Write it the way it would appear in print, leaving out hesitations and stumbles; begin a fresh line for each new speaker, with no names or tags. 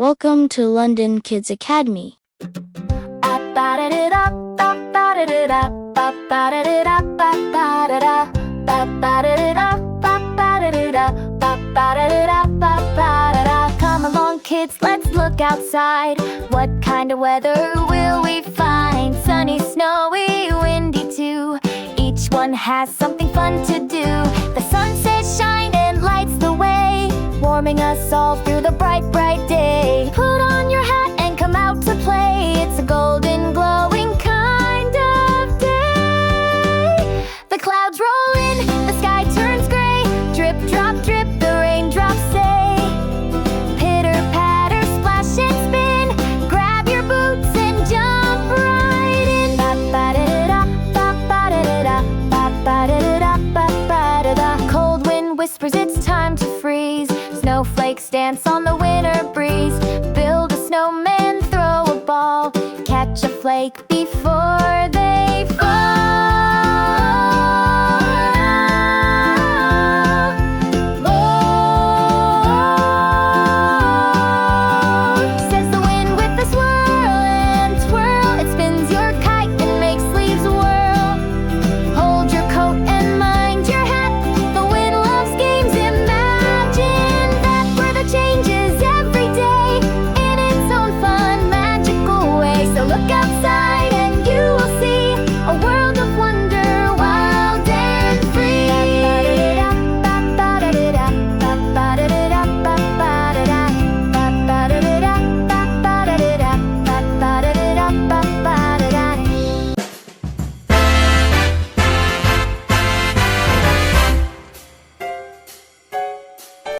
Welcome to London Kids Academy.
Come along, kids, let's look outside. What kind of weather will we find? Sunny, snowy, windy too. Each one has something fun to do. The sun says shine and lights the way, warming us all through the bright, bright day. Put on your hat and come out to play. It's a golden, glowing kind of day. The clouds roll in, the sky turns gray. Drip, drop, drip, the raindrops say. Pitter, patter, splash and spin. Grab your boots and jump right in. Ba-ba-da-da-da, ba-ba-da-da-da, ba-ba-da-da-da, ba-ba-da-da. Cold wind whispers it's time to freeze. Snowflakes dance on the winter breeze. Build a snowman, throw a ball. Catch a flake, be